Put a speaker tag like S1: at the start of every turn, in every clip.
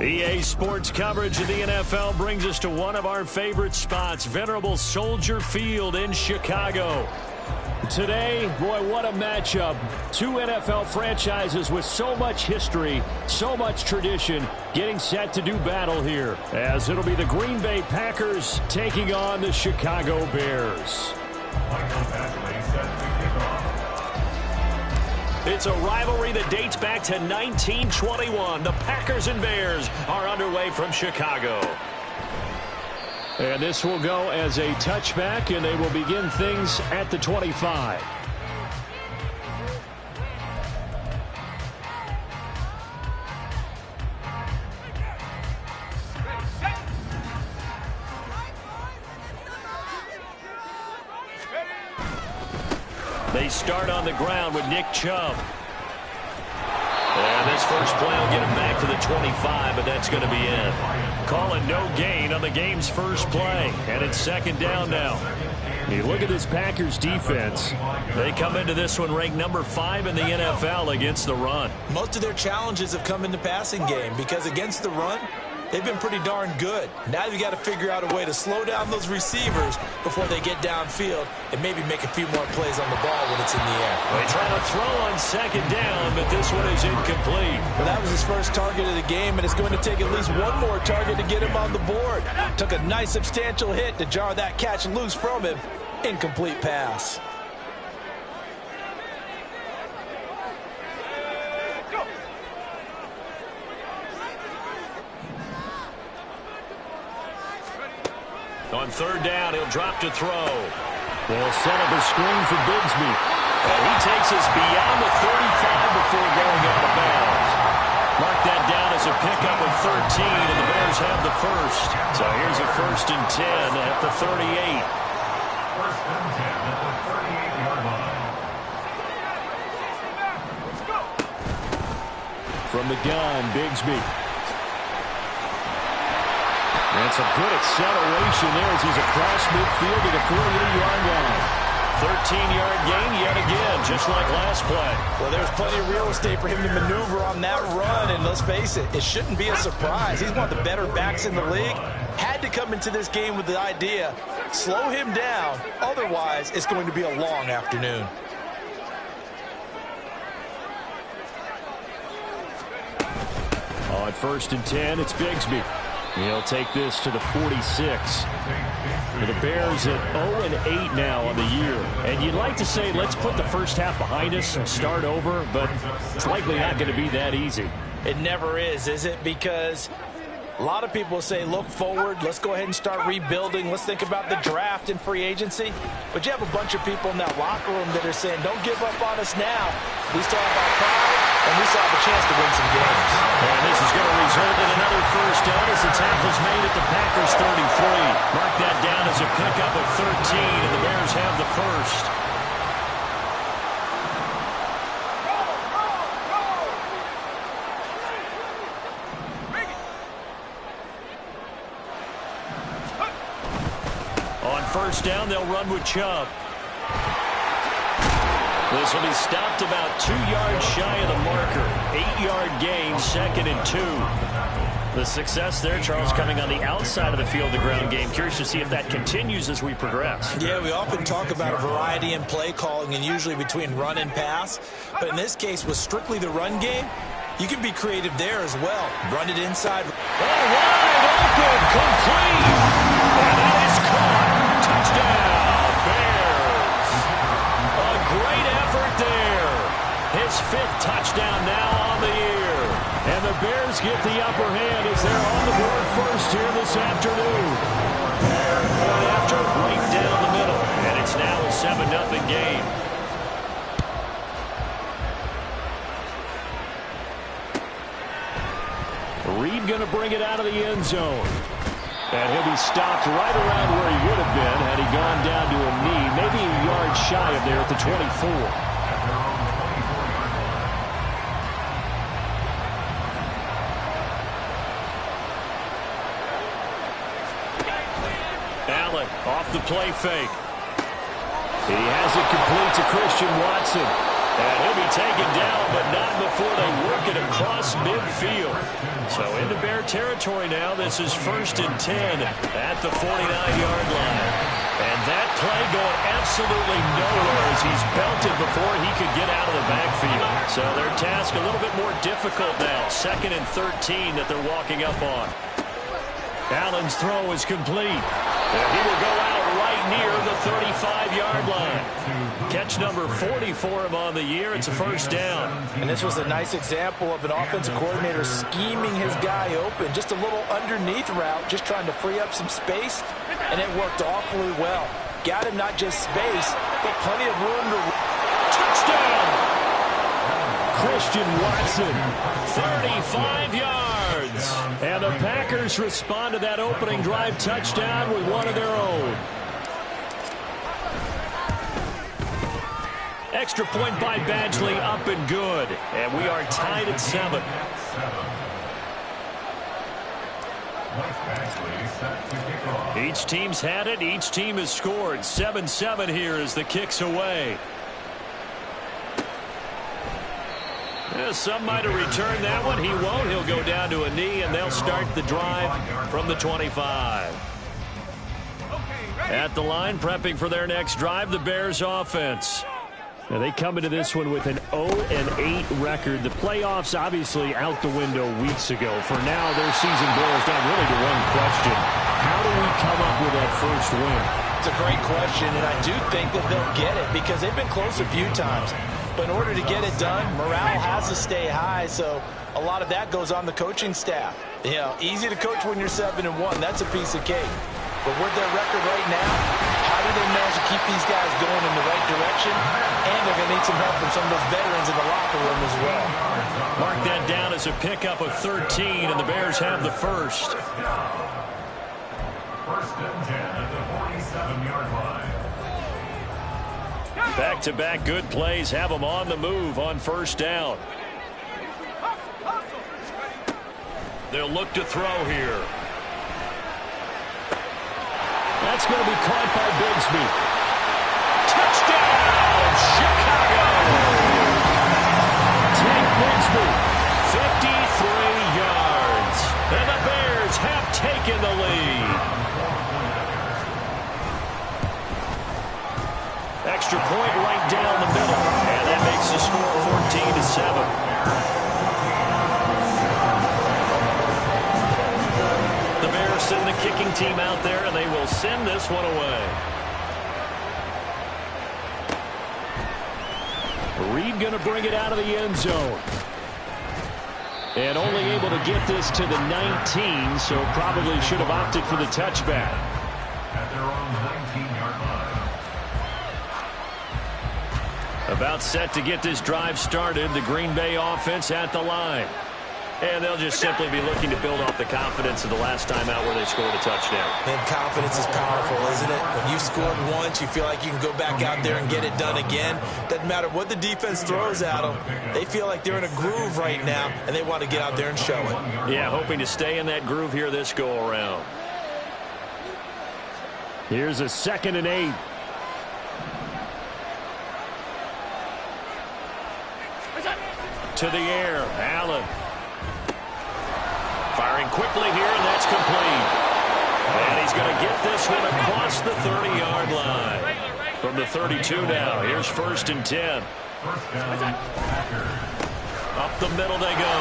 S1: EA Sports coverage of the NFL brings us to one of our favorite spots, venerable Soldier Field in Chicago. Today, boy, what a matchup. Two NFL franchises with so much history, so much tradition, getting set to do battle here, as it'll be the Green Bay Packers taking on the Chicago Bears. It's a rivalry that dates back to 1921. The Packers and Bears are underway from Chicago. And this will go as a touchback, and they will begin things at the 25. They start on the ground with Nick Chubb. And this first play will get him back to the 25, but that's going to be in. Calling no gain on the game's first play, and it's second down now. You look at this Packers defense. They come into this one ranked number 5 in the NFL against the run.
S2: Most of their challenges have come in the passing game because against the run, they've been pretty darn good. Now you've got to figure out a way to slow down those receivers before they get downfield and maybe make a few more plays on the ball when it's in the air.
S1: They try to throw on second down, but this one is incomplete.
S2: Well, that was his first target of the game, and it's going to take at least one more target to get him on the board. Took a nice substantial hit to jar that catch loose from him. Incomplete pass.
S1: On third down, he'll drop to throw. They'll set up a screen for Bigsby. And he takes us beyond the 35 before going out of bounds. Mark that down as a pickup of 13, and the Bears have the first. So here's a 1st and 10 at the 38.
S3: 1st and 10 at the 38-yard line.
S1: From the gun, Bigsby. That's a good acceleration there as he's across midfield to the 48-yard line. 13-yard gain yet again, just like last play.
S2: Well, there's plenty of real estate for him to maneuver on that run, and let's face it, it shouldn't be a surprise. He's one of the better backs in the league. Had to come into this game with the idea, slow him down, otherwise it's going to be a long afternoon.
S1: On 1st and 10, it's Bigsby. He'll take this to the 46. The Bears at 0-8 now on the year. And you'd like to say, let's put the first half behind us and start over, but it's likely not going to be that easy.
S2: It never is it? Because a lot of people say, look forward, let's go ahead and start rebuilding, let's think about the draft and free agency. But you have a bunch of people in that locker room that are saying, don't give up on us now. We still have our pride, and we still have a chance to win some games.
S1: And this is going to result in another first down as the tackle's made at the Packers 33. Mark that down as a pickup of 13, and the Bears have the first. On first down, they'll run with Chubb. This will be stopped about 2 yards shy of the marker. 8-yard gain, 2nd and 2. The success there, Charles, coming on the outside of the field, the ground game. Curious to see if that continues as we progress.
S2: Yeah, we often talk about a variety in play calling and usually between run and pass. But in this case, with strictly the run game, you can be creative there as well. Run it inside.
S1: Wide open, complete. And that is caught. Touchdown, Bears. A great effort there. His 5th touchdown now on the year. And the Bears get the upper hand as they're on the board first here this afternoon. Point after, right down the middle. And it's now a 7-0 game. Reed going to bring it out of the end zone. And he'll be stopped right around where he would have been had he gone down to a knee, maybe a yard shy of there at the 24. Allen off the play fake. He has it complete to Christian Watson. And he'll be taken down, but not before they work it across midfield. So into Bear territory now. This is 1st and 10 at the 49-yard line. And that play going absolutely nowhere as he's belted before he could get out of the backfield. So their task a little bit more difficult now. 2nd and 13 that they're walking up on. Allen's throw is complete. And he will go out right near the 35-yard line. Catch number 40 for him on the year. It's a 1st down.
S2: And this was a nice example of an offensive coordinator scheming his guy open. Just a little underneath route, just trying to free up some space, and it worked awfully well. Got him not just space, but plenty of room to...
S1: Touchdown! Christian Watson, 35 yards. And the Packers respond to that opening drive touchdown with one of their own. Extra point by Badgley, up and good. And we are tied at 7. Each team's had it. Each team has scored. 7-7 here as the kick's away. Yeah, some might have returned that one. He won't. He'll go down to a knee, and they'll start the drive from the 25. At the line, prepping for their next drive, the Bears offense. Now they come into this one with an 0-8 record. The playoffs obviously out the window weeks ago. For now, their season boils down really to one question. How do we come up with that first win?
S2: It's a great question, and I do think that they'll get it because they've been close a few times. But in order to get it done, morale has to stay high, so a lot of that goes on the coaching staff. You know, easy to coach when you're 7-1. That's a piece of cake. But with their record right now, how do they manage to keep these guys going in the right direction? And they're going to need some help from some of those veterans in the locker room as well.
S1: Mark that down as a pickup of 13, and the Bears have the first.
S3: 1st and 10 at the 47-yard line.
S1: Back-to-back good plays have them on the move on 1st down. They'll look to throw here. That's going to be caught by Bigsby. Touchdown, Chicago! Tank Bigsby, 53 yards. And the Bears have taken the lead. Extra point right down the middle. And that makes the score 14-7. Send the kicking team out there, and they will send this one away. Reed going to bring it out of the end zone. And only able to get this to the 19, so probably should have opted for the touchback.
S3: At their own 19-yard line.
S1: About set to get this drive started, the Green Bay offense at the line. And they'll just simply be looking to build off the confidence of the last time out where they scored a touchdown.
S2: And confidence is powerful, isn't it? When you've scored once, you feel like you can go back out there and get it done again. Doesn't matter what the defense throws at them. They feel like they're in a groove right now, and they want to get out there and show it.
S1: Yeah, hoping to stay in that groove here this go-around. Here's a 2nd and 8. To the air, Allen. Firing quickly here, and that's complete. And he's going to get this one across the 30-yard line. From the 32 now, here's 1st and 10. Up the middle they go.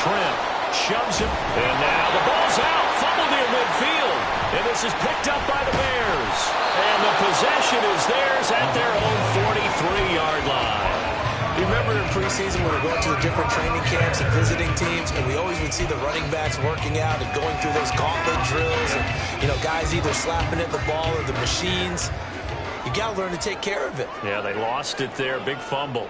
S1: Trent shoves him, and now the ball's out. Fumbled near midfield. And this is picked up by the Bears. And the possession is theirs at their own 43-yard line.
S2: You remember in preseason when we were going to the different training camps and visiting teams, and we always would see the running backs working out and going through those gauntlet drills, and, you know, guys either slapping at the ball or the machines. You got to learn to take care of it.
S1: Yeah, they lost it there. Big fumble.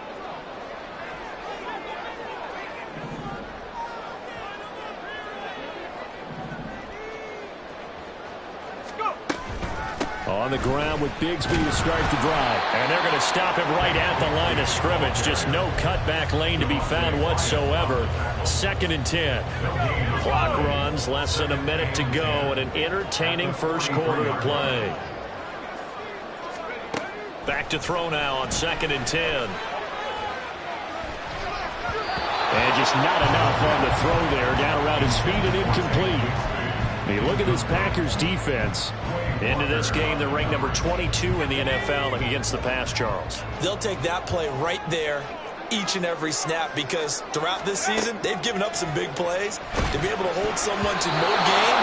S1: On the ground with Bigsby to start the drive. And they're going to stop him right at the line of scrimmage. Just no cutback lane to be found whatsoever. 2nd and 10. Clock runs, less than a minute to go, and an entertaining first quarter of play. Back to throw now on 2nd and 10. And just not enough on the throw there. Down around his feet and incomplete. You look at this Packers defense. Into this game, they're ranked number 22 in the NFL against the pass, Charles.
S2: They'll take that play right there each and every snap because throughout this season, they've given up some big plays. To be able to hold someone to no gain,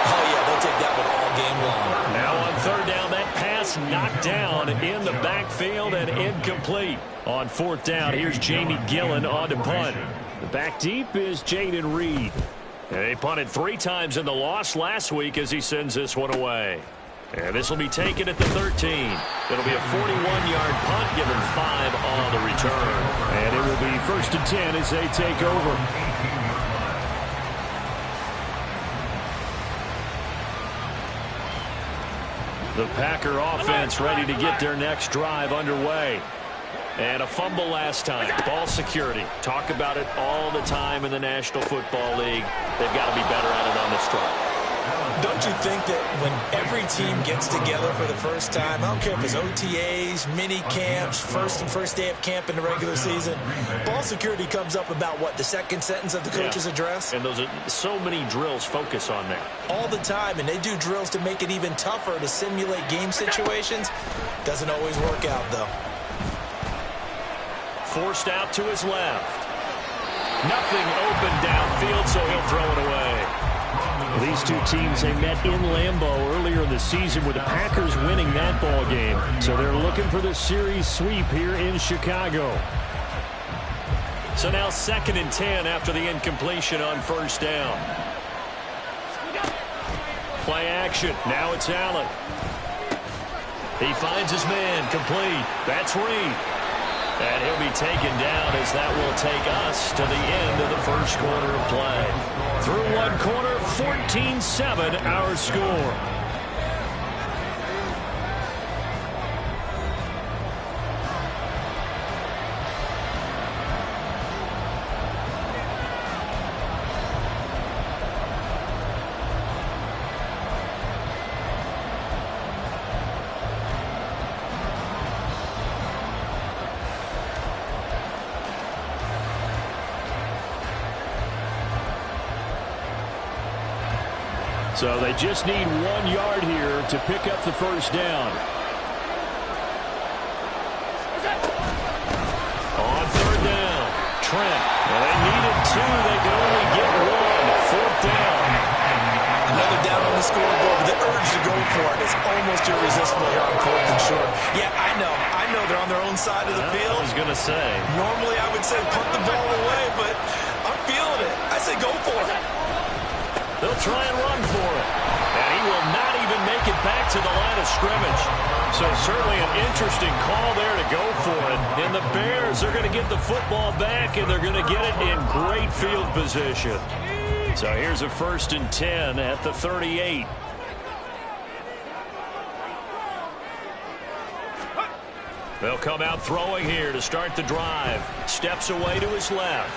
S2: oh, yeah, they'll take that one all game long.
S1: Now on third down, that pass knocked down in the backfield and incomplete. On fourth down, here's Jamie Gillen on to punt. The back deep is Jaden Reed. And they punted 3 times in the loss last week as he sends this one away. And this will be taken at the 13. It'll be a 41-yard punt, given 5 on the return. And it will be 1st and 10 as they take over. The Packer offense ready to get their next drive underway. And a fumble last time. Ball security. Talk about it all the time in the National Football League. They've got to be better at it on this drive.
S2: Don't you think that when every team gets together for the first time, I don't care if it's OTAs, mini camps, first day of camp in the regular season, ball security comes up about, what, the second sentence of the coach's address?
S1: And those are so many drills focus on that.
S2: All the time, and they do drills to make it even tougher to simulate game situations. Doesn't always work out, though.
S1: Forced out to his left. Nothing open downfield, so he'll throw it away. These two teams, they met in Lambeau earlier in the season with the Packers winning that ball game. So they're looking for the series sweep here in Chicago. So now 2nd and 10 after the incompletion on first down. Play action. Now it's Allen. He finds his man. Complete. That's Reed. And he'll be taken down as that will take us to the end of the first quarter of play. Through one quarter, 14-7 our score. So they just need 1 yard here to pick up the first down. On third down, Trent. Well, they needed 2. They could only get 1. Fourth down.
S2: Another down on the scoreboard, but the urge to go for it is almost irresistible here on 4th and short. Yeah, I know they're on their own side of the field.
S1: I was going to say.
S2: Normally I would say punt the ball away, but I'm feeling it. I say go for it.
S1: They'll try and run for it. And he will not even make it back to the line of scrimmage. So certainly an interesting call there to go for it. And the Bears are going to get the football back, and they're going to get it in great field position. So here's a 1st and 10 at the 38. They'll come out throwing here to start the drive. Steps away to his left.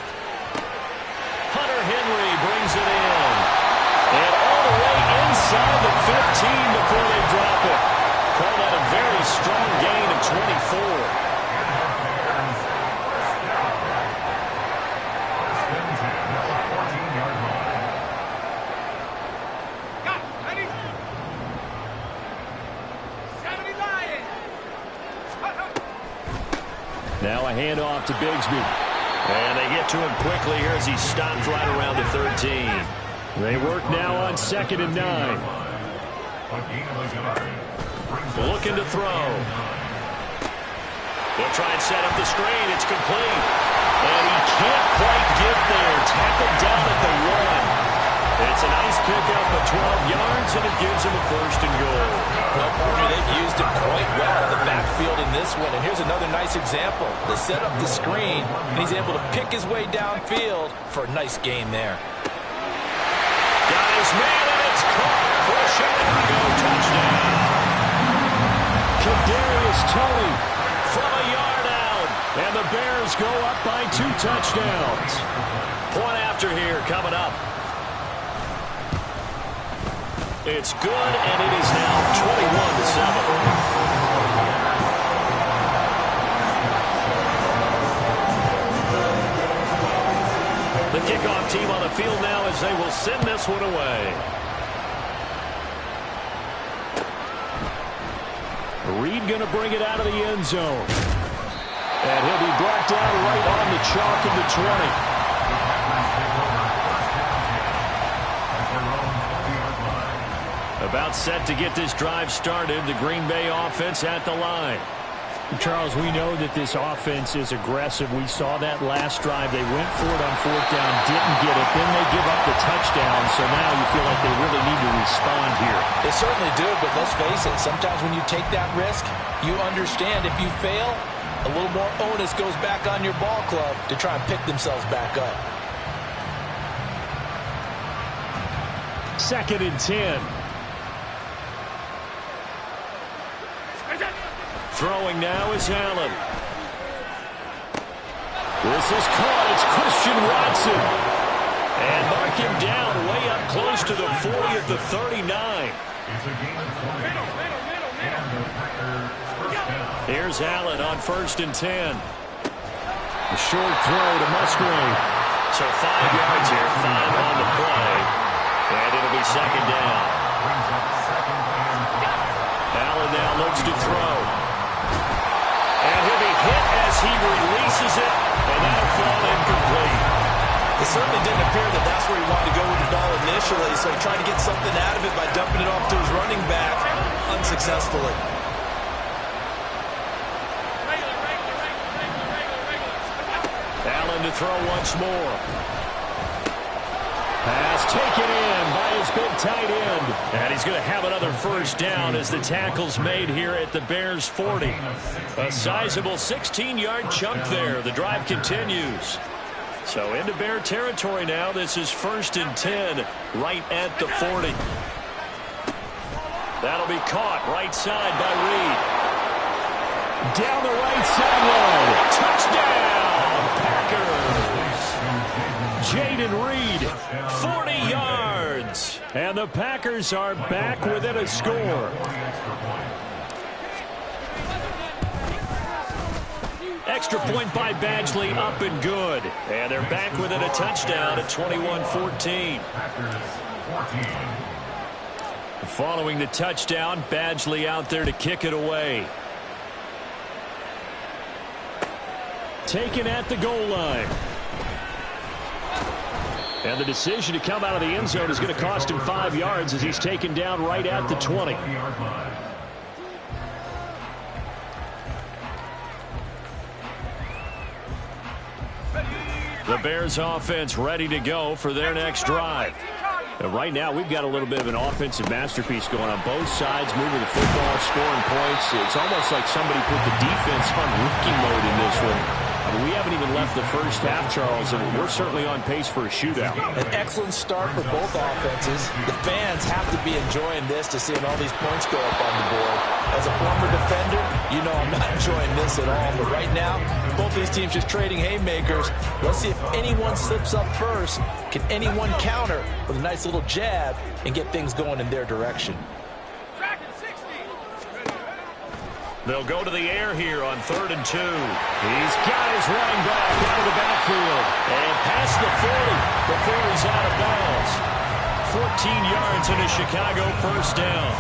S1: Hunter Henry brings it in. And all the way inside the 15 before they drop it. Call that a very strong gain of 24. Now a handoff to Bigsby. And they get to him quickly here as he stops right around the 13. They work now on 2nd and 9. Looking to throw. They'll try and set up the screen. It's complete. And he can't quite get there. Tackled down at the 1. It's a nice pickup of 12 yards, and it gives him a 1st and goal.
S2: Well, partner, they've used him quite well in the backfield in this one. And here's another nice example. They set up the screen, and he's able to pick his way downfield for a nice gain there.
S1: Got his man, and it's caught for a Chicago touchdown. Kadarius Toney from a yard out, and the Bears go up by 2 touchdowns. Point after here coming up. It's good, and it is now 21-7. one away. Reed going to bring it out of the end zone. And he'll be brought down right on the chalk of the 20. About set to get this drive started. The Green Bay offense at the line.
S4: Charles, we know that this offense is aggressive. We saw that last drive. They went for it on fourth down, didn't get it. Then they give up the touchdown. So now you feel like they really need to respond here.
S2: They certainly do, but let's face it. Sometimes when you take that risk, you understand if you fail, a little more onus goes back on your ball club to try and pick themselves back up.
S1: 2nd and 10. Throwing now is Allen. This is caught. It's Christian Watson. And mark him down way up close to the 40 at the 39. Here's Allen on 1st and 10. A short throw to Musgrave. So 5 yards here, 5 on the play. And it'll be 2nd down. Allen now looks to throw. And he'll be hit as he releases it, and that'll fall incomplete.
S2: It certainly didn't appear that that's where he wanted to go with the ball initially, so he tried to get something out of it by dumping it off to his running back unsuccessfully.
S1: Allen to throw once more. Pass taken in by his big tight end. And he's going to have another first down as the tackle's made here at the Bears' 40. A sizable 16-yard chunk there. The drive continues. So into Bear territory now. This is 1st and 10 right at the 40. That'll be caught right side by Reed. Down the right sideline. Touchdown, Packers. Jayden Reed, 40 yards. And the Packers are back within a score. Extra point by Badgley, up and good. And they're back within a touchdown at 21-14. Following the touchdown, Badgley out there to kick it away. Taken at the goal line. And the decision to come out of the end zone is going to cost him 5 yards as he's taken down right at the 20. The Bears offense ready to go for their next drive. And right now we've got a little bit of an offensive masterpiece going on both sides, moving the football, scoring points. It's almost like somebody put the defense on rookie mode in this one. I mean, we haven't even left the first half, Charles, and we're certainly on pace for a shootout.
S2: An excellent start for both offenses. The fans have to be enjoying this to seeing all these points go up on the board. As a former defender, you know I'm not enjoying this at all. But right now, both these teams just trading haymakers. Let's see if anyone slips up first. Can anyone counter with a nice little jab and get things going in their direction?
S1: They'll go to the air here on 3rd and 2. He's got his running back out of the backfield. And past the 40 before he's out of bounds. 14 yards and a Chicago first down.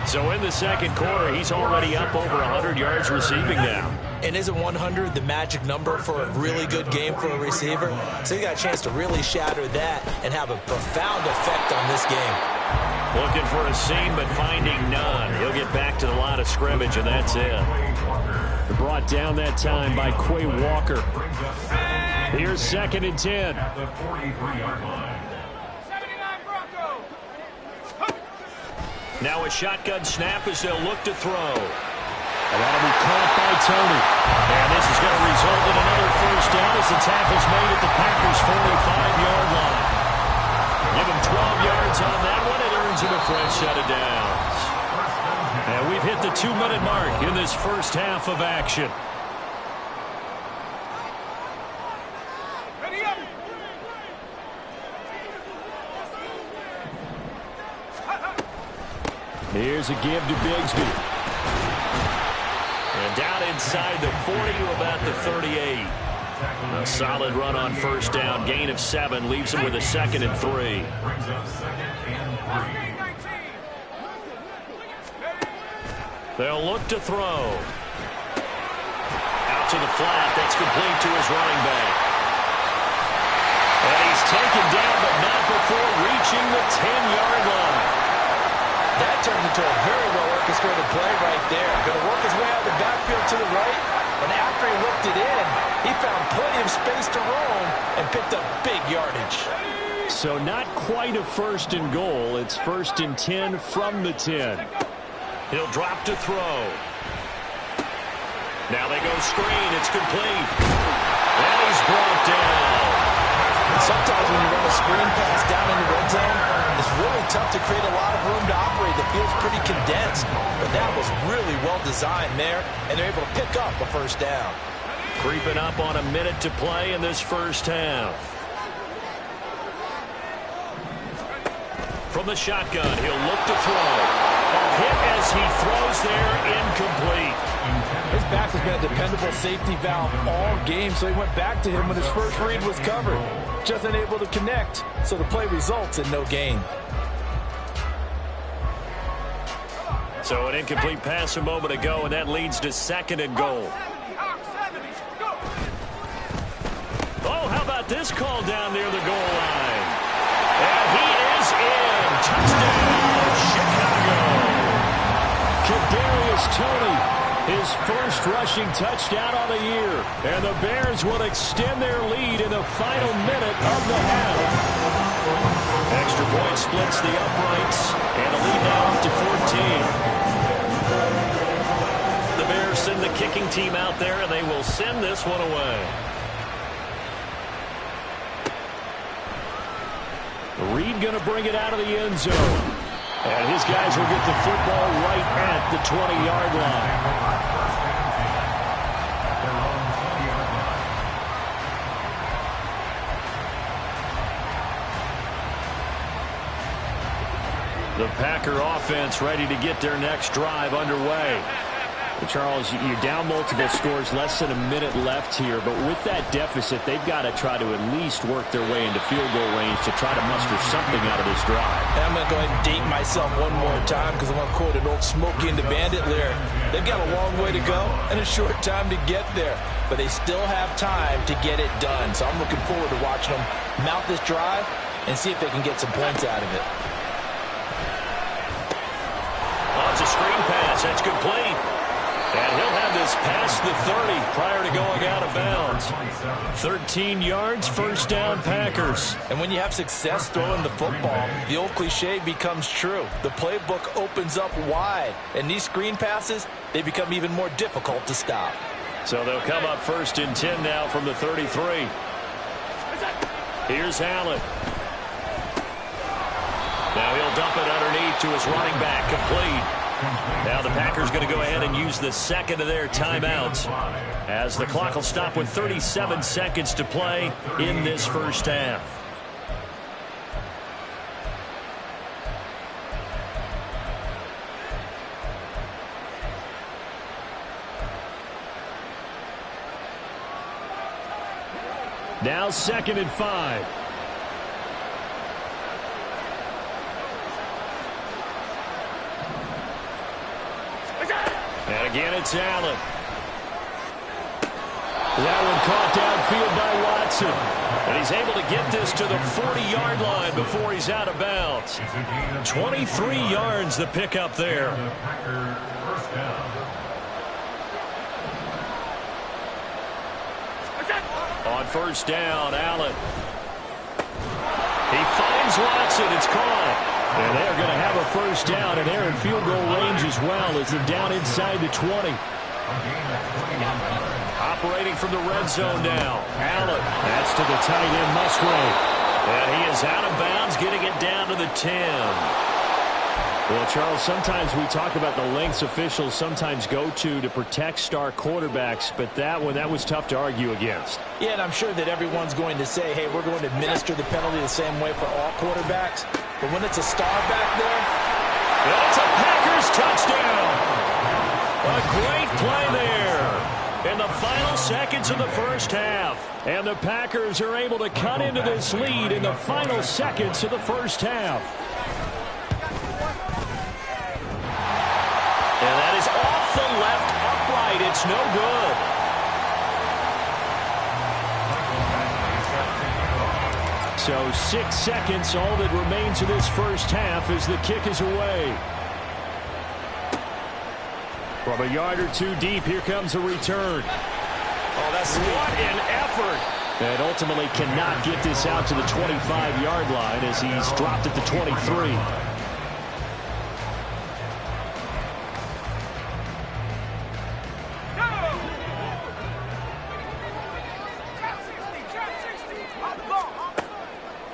S1: So in the second quarter, he's already up over 100 yards receiving now.
S2: And isn't 100 the magic number for a really good game for a receiver? So he got a chance to really shatter that and have a profound effect on this game.
S1: Looking for a seam, but finding none. He'll get back to the line of scrimmage, and that's it. Brought down that time by Quay Walker. Here's 2nd and 10. Now a shotgun snap as they'll look to throw. And that'll be caught by Tony. And this is going to result in another first down as the tackle's made at the Packers' 45-yard line. Give him 12 yards on that one. It earns him a fresh set of downs. And we've hit the 2-minute mark in this first half of action. Here's a give to Bigsby. And down inside the 40 to about the 38.
S4: A solid run on first down. Gain of 7 leaves him with a 2nd and 3.
S3: Brings up 2nd and 3.
S4: They'll look to throw. Out to the flat. That's complete to his running back. And he's taken down, but not before reaching the 10-yard line.
S2: That turned into a very well-orchestrated play right there. Going to work his way out of the backfield to the right, and after he whipped it in, he found plenty of space to roam and picked up big yardage.
S4: So not quite a 1st and goal. It's 1st and 10 from the 10. He'll drop to throw. Now they go screen. It's complete. And he's brought down.
S2: Sometimes when you run a screen pass down in the red zone, it's really tough to create a lot of room to operate. The field's pretty condensed, but that was really well designed there, and they're able to pick up a 1st down.
S4: Creeping up on a minute to play in this first half. From the shotgun, he'll look to throw. A hit as he throws there, incomplete.
S2: His back has been a dependable safety valve all game, so he went back to him when his first read was covered. Just unable to connect, so the play results in no gain.
S4: So an incomplete pass a moment ago, and that leads to 2nd and goal. Oh, how about this call down near the goal line? And he is in. Touchdown, Chicago. Kadarius Toney, his first rushing touchdown on the year. And the Bears will extend their lead in the final minute of the half. Extra point splits the uprights, and the lead now up to 14. The Bears send the kicking team out there, and they will send this one away. Reed going to bring it out of the end zone. And his guys will get the football right at the 20-yard line. The Packer offense ready to get their next drive underway. Charles, you're down multiple scores, less than a minute left here, but with that deficit, they've got to try to at least work their way into field goal range to try to muster something out of this drive.
S2: And I'm going to go ahead and date myself one more time because I'm going to quote an old Smokey and the Bandit lyric. They've got a long way to go and a short time to get there, but they still have time to get it done. So I'm looking forward to watching them mount this drive and see if they can get some points out of it.
S4: Oh, it's a screen pass. That's complete. And he'll have this past the 30 prior to going out of bounds. 13 yards, 1st down, Packers.
S2: And when you have success throwing the football, the old cliche becomes true. The playbook opens up wide. And these screen passes, they become even more difficult to stop.
S4: So they'll come up 1st and 10 now from the 33. Here's Allen. Now he'll dump it underneath to his running back, complete. Now the Packers going to go ahead and use the 2nd of their timeouts as the clock will stop with 37 seconds to play in this first half. Now 2nd and 5. And again, it's Allen. That one caught downfield by Watson. And he's able to get this to the 40-yard line before he's out of bounds. 23 yards the pickup there. On 1st down, Allen. He finds Watson. It's caught. And they're going to have a 1st down, and they're in field goal range as well as they're down inside the 20. Operating from the red zone now. Allen. That's to the tight end, Musgrave. And he is out of bounds, getting it down to the 10. Well, Charles, sometimes we talk about the lengths officials sometimes go to protect star quarterbacks, but that was tough to argue against.
S2: Yeah, and I'm sure that everyone's going to say, hey, we're going to administer the penalty the same way for all quarterbacks. But when it's a star back there,
S4: it's a Packers touchdown. A great play there. in the final seconds of the first half. And the Packers are able to cut into this lead in the final seconds of the first half.
S1: And that is off the left upright. It's no good.
S4: So 6 seconds, all that remains of this first half as the kick is away. From a yard or two deep, here comes a return.
S2: Oh, that's what an effort.
S4: And ultimately cannot get this out to the 25-yard line as he's dropped at the 23.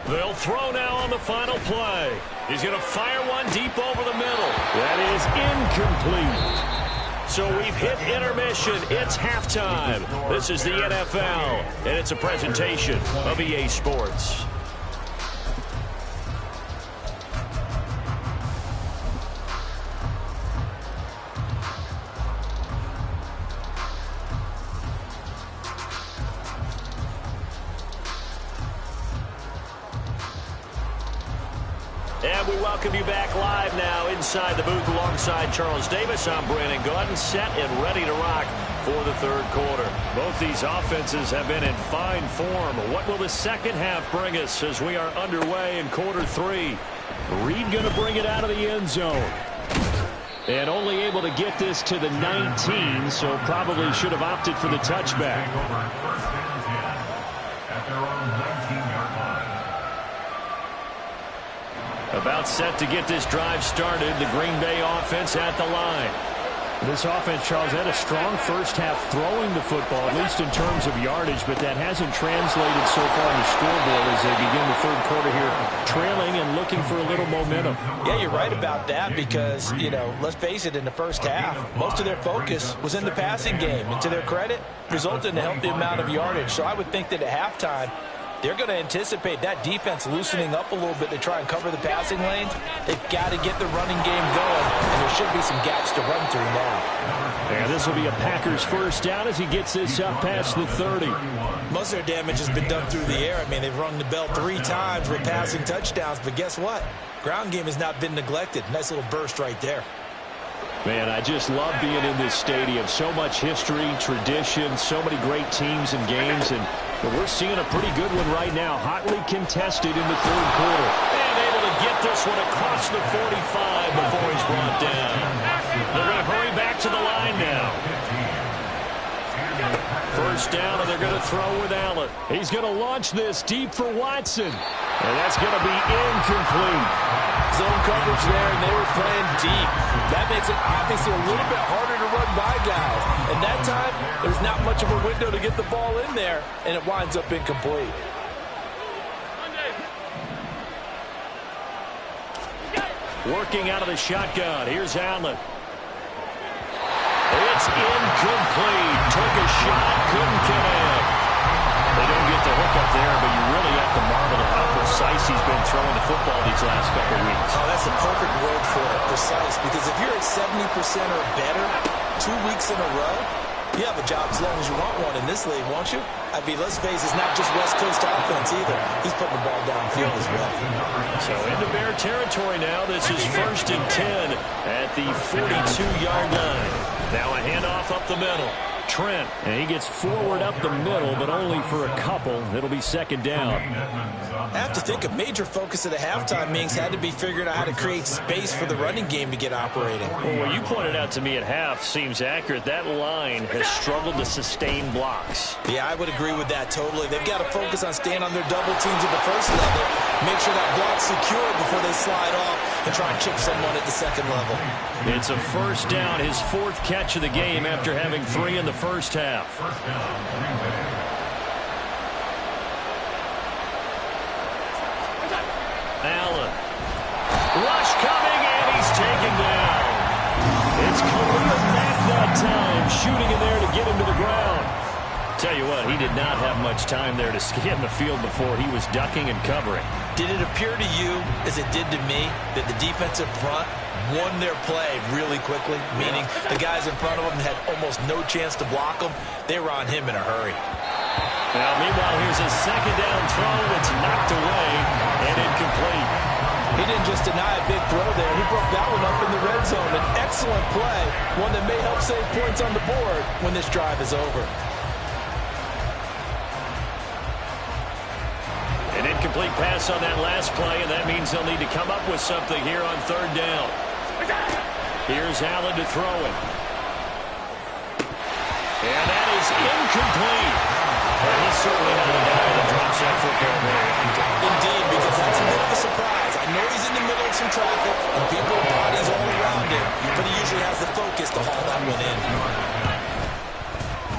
S1: They'll throw now on the final play. He's going to fire one deep over the middle.
S4: That is incomplete.
S1: So we've hit intermission. It's halftime. This is the NFL, and it's a presentation of EA Sports. And we welcome you back live now inside the booth alongside Charles Davis. I'm Brandon Gaudin, set and ready to rock for the third quarter.
S4: Both these offenses have been in fine form. What will the second half bring us as we are underway in quarter three? Reed going to bring it out of the end zone. And only able to get this to the 19, so probably should have opted for the touchback. About set to get this drive started. The Green Bay offense at the line. This offense, Charles, had a strong first half throwing the football, at least in terms of yardage, but that hasn't translated so far on the scoreboard as they begin the third quarter here, trailing and looking for a little momentum.
S2: Yeah, you're right about that because, you know, let's face it, in the first half, most of their focus was in the passing game. And to their credit, resulted in a healthy amount of yardage. So I would think that at halftime, they're going to anticipate that defense loosening up a little bit to try and cover the passing lanes. They've got to get the running game going, and there should be some gaps to run through now.
S4: And this will be a Packers first down as he gets this up past the 30.
S2: Most of their damage has been done through the air. I mean, they've rung the bell 3 times with passing touchdowns, but guess what? Ground game has not been neglected. Nice little burst right there.
S4: Man, I just love being in this stadium. So much history, tradition, so many great teams and games, and we're seeing a pretty good one right now. Hotly contested in the third quarter.
S1: And able to get this one across the 45 before he's brought down. They're going to hurry back to the line now.
S4: First down, and they're going to throw with Allen. He's going to launch this deep for Watson. And that's going to be incomplete.
S2: Zone coverage there, and they were playing deep. That makes it obviously a little bit harder to run by guys. And that time, there's not much of a window to get the ball in there, and it winds up incomplete.
S4: Working out of the shotgun. Here's Allen.
S1: It's incomplete. Took a shot, couldn't connect.
S4: They don't get the hook up there, but you really have to marvel at how precise he's been throwing the football these last couple of weeks.
S2: Oh, that's a perfect word for it, precise. Because if you're at 70% or better 2 weeks in a row, you have a job as long as you want one in this league, won't you? I mean, let's face it, it's not just West Coast offense either. He's putting the ball downfield as well.
S4: So into Bear territory now. This is 1st and 10 at the 42-yard line.
S1: Now a handoff up the middle.
S4: Trent, and he gets forward up the middle, but only for a couple. It'll be second down.
S2: I have to think a major focus of the halftime meetings had to be figuring out how to create space for the running game to get operating.
S4: Well, what you pointed out to me at half seems accurate. That line has struggled to sustain blocks.
S2: Yeah, I would agree with that totally. They've got to focus on staying on their double teams at the first level, make sure that block's secure before they slide off and try and chip someone at the second level.
S4: It's a first down, his 4th catch of the game after having 3 in the first half. Allen. Rush coming, and he's taken down. It's Khalil Mack that time, shooting in there to get him to the ground. Tell you what, he did not have much time there to scan the field before he was ducking and covering.
S2: Did it appear to you, as it did to me, that the defensive front won their play really quickly, meaning the guys in front of them had almost no chance to block them. They were on him in a hurry.
S4: Now, meanwhile, here's a second down throw. It's knocked away and incomplete.
S2: He didn't just deny a big throw there. He broke that one up in the red zone. An excellent play, one that may help save points on the board when this drive is over.
S4: An incomplete pass on that last play, and that means they'll need to come up with something here on third down. Here's Allen to throw it. And that is incomplete. Well, he's certainly not a guy that drops that football very often.
S2: Indeed, because that's a bit of a surprise. I know he's in the middle of some traffic, and people are bodies all around him, but he usually has the focus to haul that one in.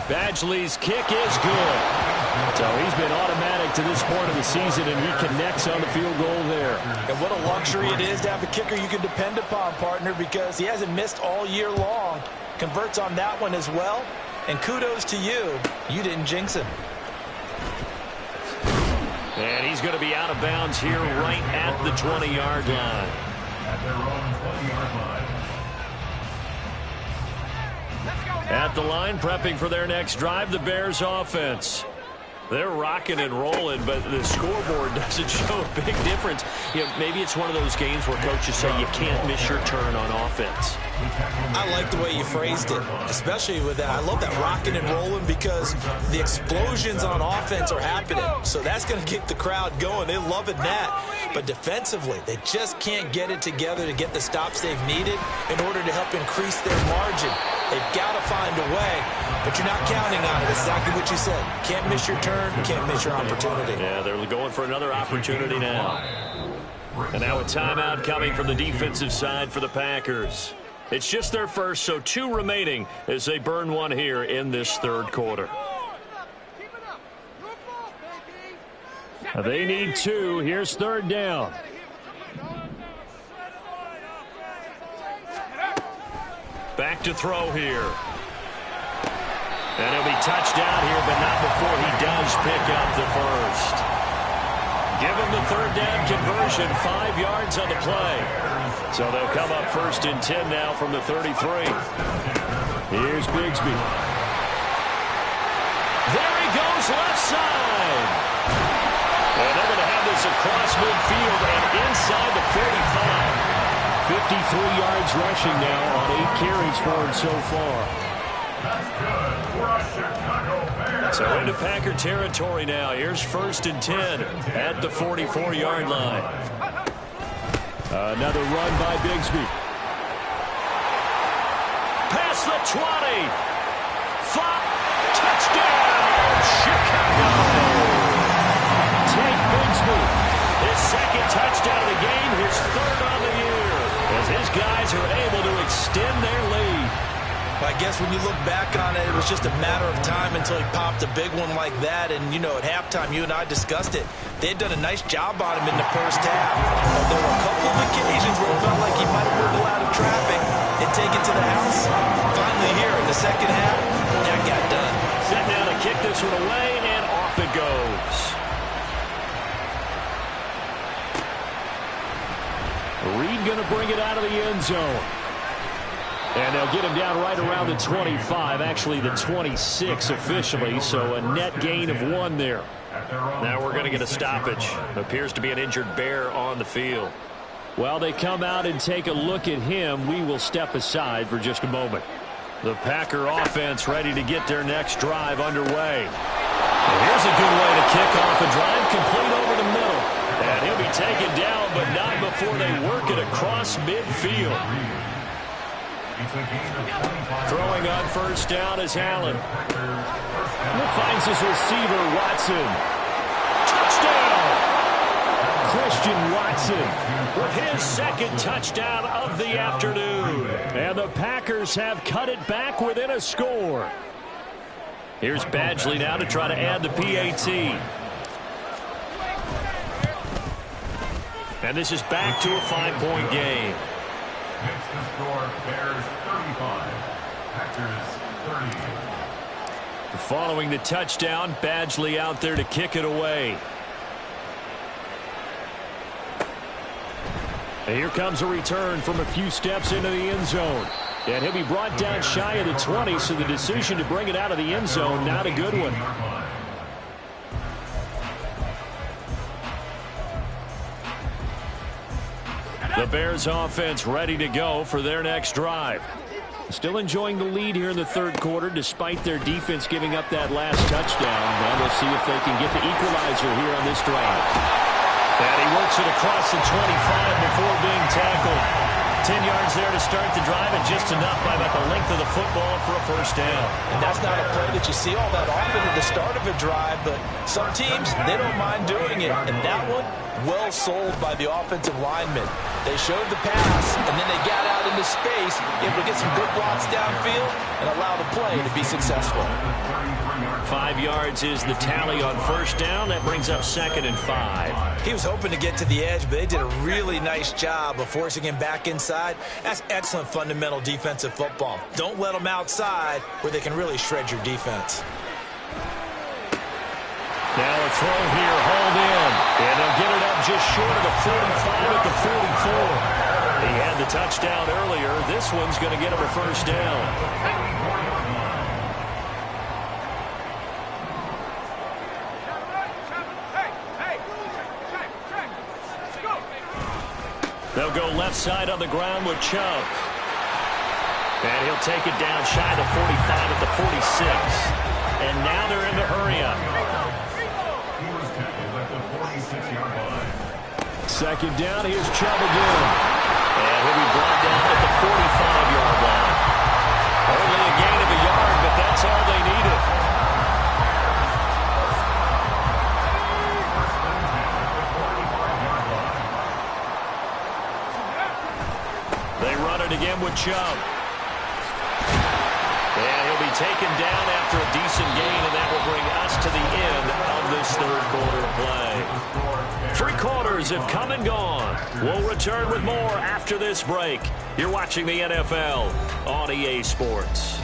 S4: Badgley's kick is good. So he's been automatic to this point of the season, and he connects on the field goal there.
S2: And what a luxury it is to have a kicker you can depend upon, partner, because he hasn't missed all year long. Converts on that one as well. And kudos to you. You didn't jinx him.
S4: And he's going to be out of bounds here right at the 20-yard line.
S3: At their own 20-yard line.
S4: At the line, prepping for their next drive, the Bears offense. They're rocking and rolling, but the scoreboard doesn't show a big difference. You know, maybe it's one of those games where coaches say you can't miss your turn on offense.
S2: I like the way you phrased it, especially with that. I love that rocking and rolling because the explosions on offense are happening. So that's going to get the crowd going. They're loving that. But defensively, they just can't get it together to get the stops they've needed in order to help increase their margin. They've got to find a way, but you're not counting on it. Exactly what you said. Can't miss your turn, can't miss your opportunity.
S4: Yeah, they're going for another opportunity now. And now a timeout coming from the defensive side for the Packers. It's just their first, so 2 remaining as they burn one here in this third quarter. They need 2. Here's third down. Back to throw here. And he'll be touched down here, but not before he does pick up the first. Give him the third down conversion, 5 yards on the play. So they'll come up first and 10 now from the 33. Here's Bigsby. There he goes, left side. And they're going to have this across midfield and inside the 45. 53 yards rushing now on 8 carries for him so far.
S3: That's good for a Chicago Bears.
S4: So into Packer territory now. Here's first and 10 at the 44-yard line. Another run by Bigsby. Past the 20. 5. Touchdown, Chicago. Take Bigsby. His second touchdown of the game, his third on the year, as his guys are able to extend their lead.
S2: I guess when you look back on it, it was just a matter of time until he popped a big one like that. And, you know, at halftime, you and I discussed it. They had done a nice job on him in the first half. But there were a couple of occasions where it felt like he might have wiggled out of traffic and take it to the house. Finally here in the second half, that got done.
S4: Set down to kick this one away, and off it goes. Reed going to bring it out of the end zone. And they'll get him down right around the 25, actually the 26 officially, so a net gain of 1 there. Now we're going to get a stoppage. Appears to be an injured Bear on the field. While they come out and take a look at him, we will step aside for just a moment. The Packer offense ready to get their next drive underway. And here's a good way to kick off a drive, complete over the middle. And he'll be taken down, but not before they work it across midfield. Throwing on first down is Allen. Finds his receiver, Watson. Touchdown! Christian Watson with his second touchdown of the afternoon. And the Packers have cut it back within a score. Here's Badgley now to try to add the PAT. And this is back to a 5-point game.
S3: Makes the score Bears 35, Packers 30.
S4: Following the touchdown, Badgley out there to kick it away. And here comes a return from a few steps into the end zone. And he'll be brought down shy of the 20, so the decision to bring it out of the end zone, not a good one. The Bears offense ready to go for their next drive. Still enjoying the lead here in the third quarter despite their defense giving up that last touchdown. Now we'll see if they can get the equalizer here on this drive. And he works it across the 25 before being tackled. 10 yards there to start the drive, and just enough by about the length of the football for a first down.
S2: And that's not a play that you see all that often at the start of a drive, but some teams, they don't mind doing it. And that one, well sold by the offensive linemen. They showed the pass, and then they got out into space, able to get some good blocks downfield, and allow the play to be successful.
S4: 5 yards is the tally on first down. That brings up 2nd and 5.
S2: He was hoping to get to the edge, but they did a really nice job of forcing him back inside. That's excellent fundamental defensive football. Don't let them outside where they can really shred your defense.
S4: Now a throw here, hauled in. And they'll get it up just short of the 45 at the 44. He had the touchdown earlier. This one's going to get him a first down. They'll go left side on the ground with Chubb. And he'll take it down shy of the 45 at the 46. And now they're in the hurry up.
S3: He was tackled at the 46-yard line.
S4: Second down, here's Chubb again. And he'll be brought down at the 45-yard line. Only a gain of a yard, but that's all they needed. They run it again with Chubb. And he'll be taken down after a decent gain, and that will bring us to the end of this third quarter play. 3 quarters have come and gone. We'll return with more after this break. You're watching the NFL on EA Sports.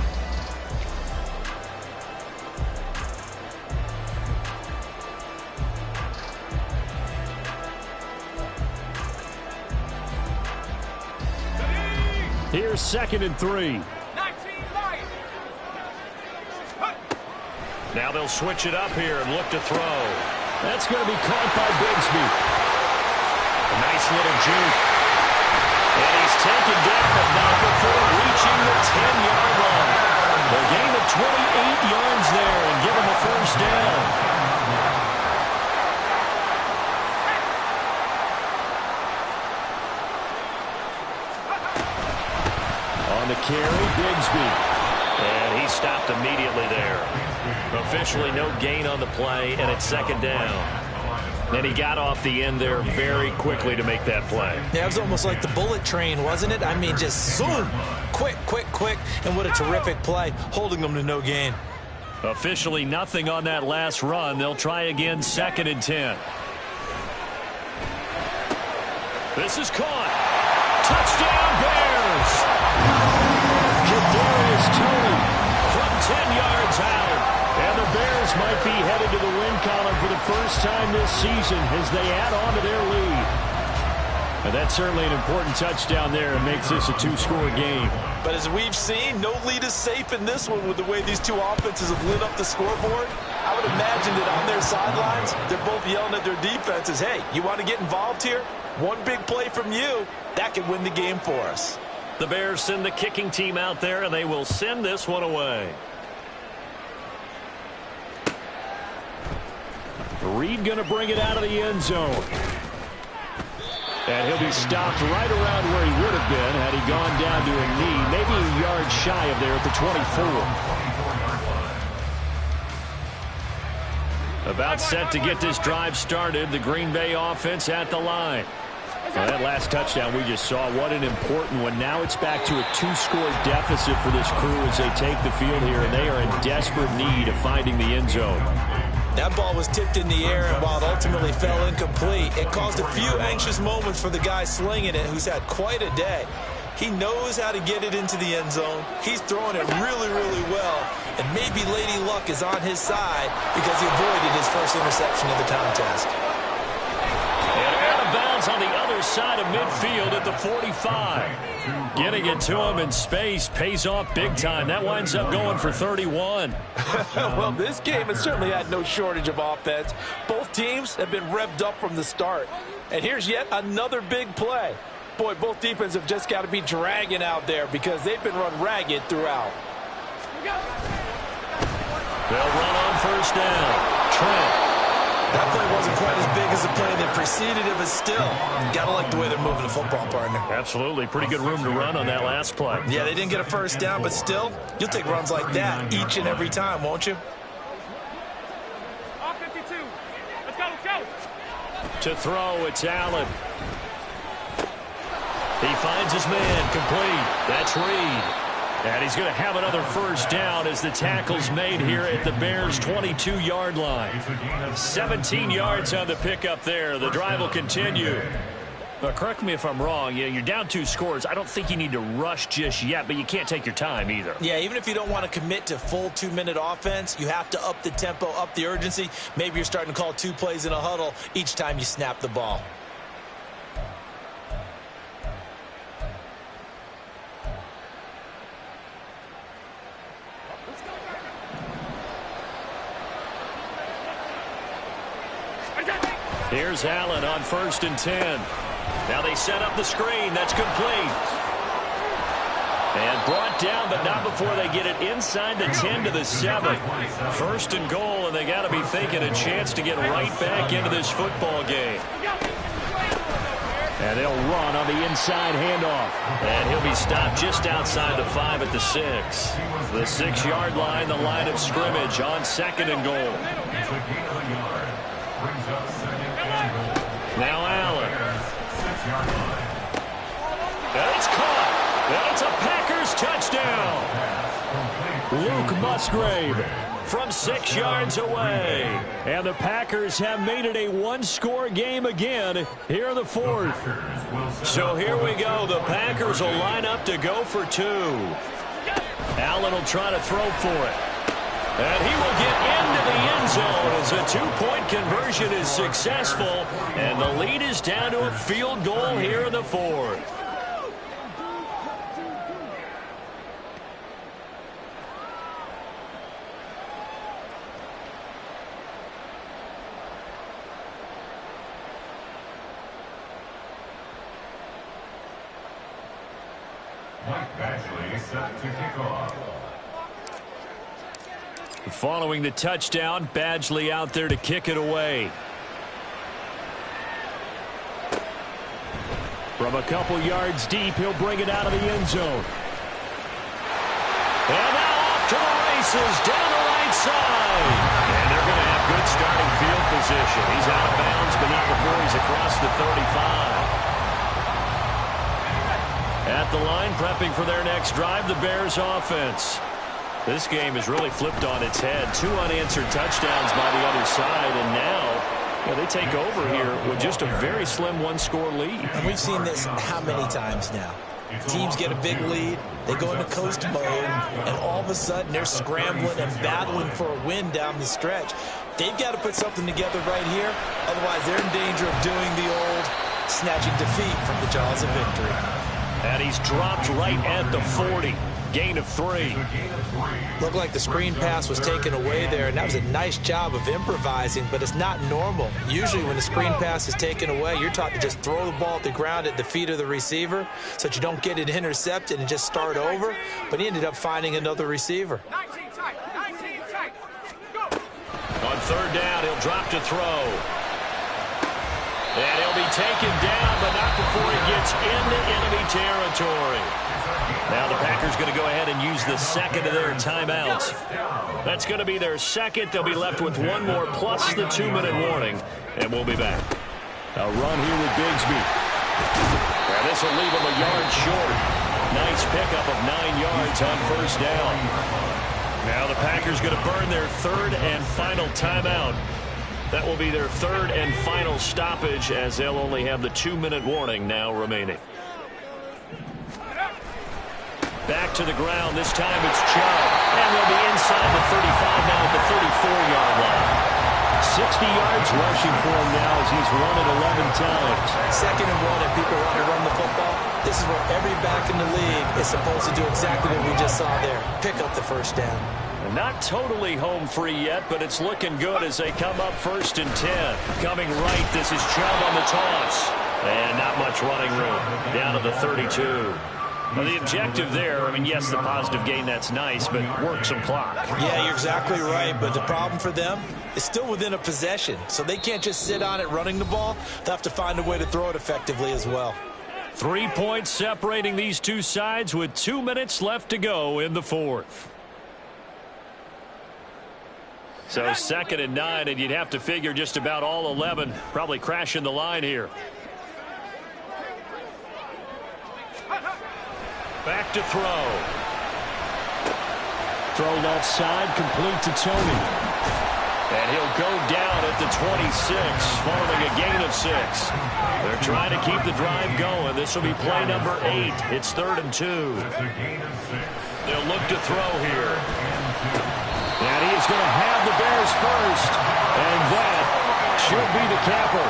S4: Here's 2nd and 3. Now they'll switch it up here and look to throw. That's going to be caught by Bigsby. A nice little juke. And he's taken down, but not before reaching the 10-yard line. A gain of 28 yards there and give him a first down. On the carry, Bigsby. And he stopped immediately there. Officially no gain on the play, and it's 2nd down. And he got off the end there very quickly to make that play.
S2: Yeah, it was almost like the bullet train, wasn't it? I mean, just zoom. Quick, quick, quick. And what a terrific play, holding them to no gain.
S4: Officially nothing on that last run. They'll try again, 2nd and 10. This is caught. Touchdown, Bears! Kadarius Toney from 10 yards out. And the Bears might be headed to the win column for the first time this season as they add on to their lead. And that's certainly an important touchdown there and makes this a 2-score game.
S2: But as we've seen, no lead is safe in this one with the way these two offenses have lit up the scoreboard. I would imagine that on their sidelines, they're both yelling at their defenses, hey, you want to get involved here? One big play from you, that could win the game for us.
S4: The Bears send the kicking team out there, and they will send this one away. Reed going to bring it out of the end zone. And he'll be stopped right around where he would have been had he gone down to a knee, maybe a yard shy of there at the 24. About set to get this drive started, the Green Bay offense at the line. Well, that last touchdown we just saw, what an important one. Now it's back to a 2-score deficit for this crew as they take the field here, and they are in desperate need of finding the end zone.
S2: That ball was tipped in the air, and while it ultimately fell incomplete, it caused a few anxious moments for the guy slinging it, who's had quite a day. He knows how to get it into the end zone. He's throwing it really, really well, and maybe Lady Luck is on his side because he avoided his first interception of the contest.
S4: And out of bounds is on the other side of midfield at the 45. Getting it to him in space pays off big time. That winds up going for 31.
S2: Well, this game has certainly had no shortage of offense. Both teams have been revved up from the start. And here's yet another big play. Boy, both defenses have just got to be dragging out there because they've been run ragged throughout.
S4: They'll run on first down. Trent.
S2: That play wasn't quite as big as the play that preceded it, but still, gotta like the way they're moving the football, partner.
S4: Absolutely. Pretty good room to run on that last play.
S2: Yeah, they didn't get a first down, but still, you'll take runs like that each and every time, won't you?
S4: To throw, it's Allen. He finds his man, complete. That's Reed. And he's going to have another first down as the tackle's made here at the Bears' 22-yard line. 17 yards on the pickup there. The drive will continue. But correct me if I'm wrong. You're down 2 scores. I don't think you need to rush just yet, but you can't take your time either.
S2: Yeah, even if you don't want to commit to full 2-minute offense, you have to up the tempo, up the urgency. Maybe you're starting to call 2 plays in a huddle each time you snap the ball.
S4: Here's Allen on 1st and 10. Now they set up the screen. That's complete. And brought down, but not before they get it inside the 10 to the 7. 1st and goal, and they got to be thinking a chance to get right back into this football game. And they'll run on the inside handoff. And he'll be stopped just outside the 5 at the 6. The 6-yard line, the line of scrimmage on 2nd and goal. Now Allen. And it's caught. And it's a Packers touchdown. Luke Musgrave from 6 yards away. And the Packers have made it a 1-score game again here in the 4th. So here we go. The Packers will line up to go for 2. Allen will try to throw for it. And he will get into the end zone as a 2-point conversion is successful. And the lead is down to a field goal here in the 4th.
S3: Mike Badgley set to kick off.
S4: Following the touchdown, Badgley out there to kick it away. From a couple yards deep, he'll bring it out of the end zone. And now off to the races down the right side. And they're going to have good starting field position. He's out of bounds, but not before he's across the 35. At the line, prepping for their next drive, the Bears offense. This game has really flipped on its head. 2 unanswered touchdowns by the other side, and now they take over here with just a very slim 1-score lead.
S2: And we've seen this how many times now? Teams get a big lead, they go into coast mode, and all of a sudden they're scrambling and battling for a win down the stretch. They've got to put something together right here, otherwise they're in danger of doing the old snatching defeat from the jaws of victory.
S4: And he's dropped right at the 40. Gain of 3.
S2: Looked like the screen pass was taken away there, and that was a nice job of improvising, but it's not normal. Usually when the screen pass is taken away, you're taught to just throw the ball at the ground at the feet of the receiver so that you don't get it intercepted and just start over, but he ended up finding another receiver.
S5: 19 tight. Go.
S4: On 3rd down, he'll drop to throw. And he'll be taken down, but not before he gets into enemy territory. Now the Packers going to go ahead and use the second of their timeouts. That's going to be their second. They'll be left with 1 more plus the 2-minute warning. And we'll be back. A run here with Bigsby. And this will leave him a yard short. Nice pickup of 9 yards on 1st down. Now the Packers going to burn their 3rd and final timeout. That will be their 3rd and final stoppage as they'll only have the 2-minute warning now remaining. Back to the ground. This time it's Chubb. And they'll be inside the 35 now at the 34-yard line. yards rushing for him now as he's run it 11 times.
S2: 2nd and 1, and people want to run the football. This is where every back in the league is supposed to do exactly what we just saw there. Pick up the first down.
S4: And not totally home free yet, but it's looking good as they come up 1st and 10. Coming right, this is Chubb on the toss. And not much running room. Down to the 32. Well, the objective there, I mean, yes, the positive gain, that's nice, but work some clock.
S2: Yeah, you're exactly right, but the problem for them is still within a possession, so they can't just sit on it running the ball. They'll have to find a way to throw it effectively as well.
S4: 3 points separating these two sides with 2 minutes left to go in the 4th. So 2nd and 9, and you'd have to figure just about all 11 probably crashing the line here. Back to throw. Throw left side, complete to Tony. And he'll go down at the 26, following a gain of 6. They're trying to keep the drive going. This will be play number 8. It's 3rd and 2. They'll look to throw here. And he is going to have the Bears first. And that should be the capper.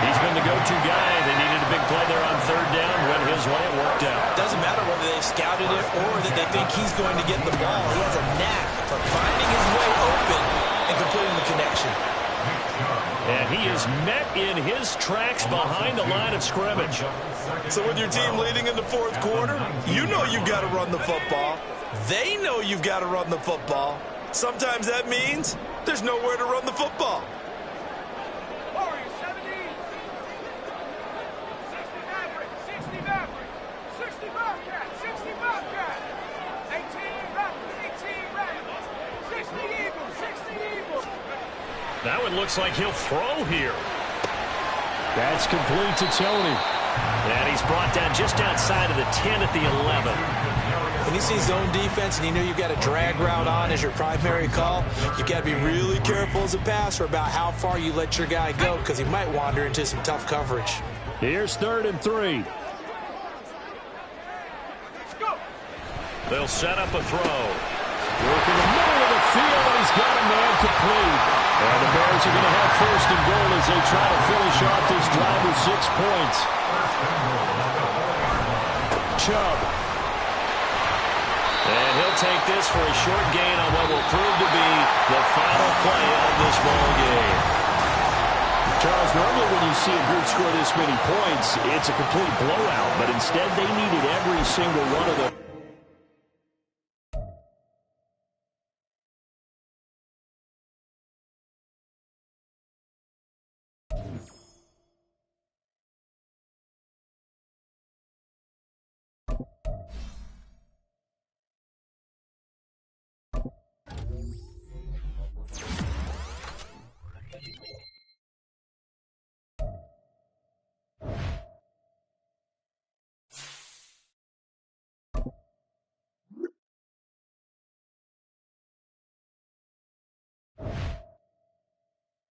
S4: He's been the go-to guy. They needed a big play there on 3rd down. Went his way. It worked out.
S2: Doesn't matter whether they scouted it or that they think he's going to get the ball. He has a knack for finding his way open and completing the connection.
S4: And he is met in his tracks behind the line of scrimmage.
S2: So with your team leading in the 4th quarter, you know you've got to run the football. They know you've got to run the football. Sometimes that means there's nowhere to run the football.
S5: Warriors 70. 60 Maverick. 60 Maverick. 60 Bobcat. 60 Bobcat. 18 Raptors. 18 Raptors. 60 Eagles. 60 Eagles.
S4: That one looks like he'll throw here. That's complete to Tony. And he's brought down just outside of the 10 at the 11.
S2: When you see zone defense and you know you've got a drag route on as your primary call, you've got to be really careful as a passer about how far you let your guy go because he might wander into some tough coverage.
S4: Here's 3rd and 3. They'll set up a throw. Working the middle of the field, and he's got a man complete. And the Bears are going to have 1st and goal as they try to finish off this drive with 6 points. Chubb. And he'll take this for a short gain on what will prove to be the final play of this ball game. Charles, normally when you see a group score this many points, it's a complete blowout. But instead, they needed every single one of them.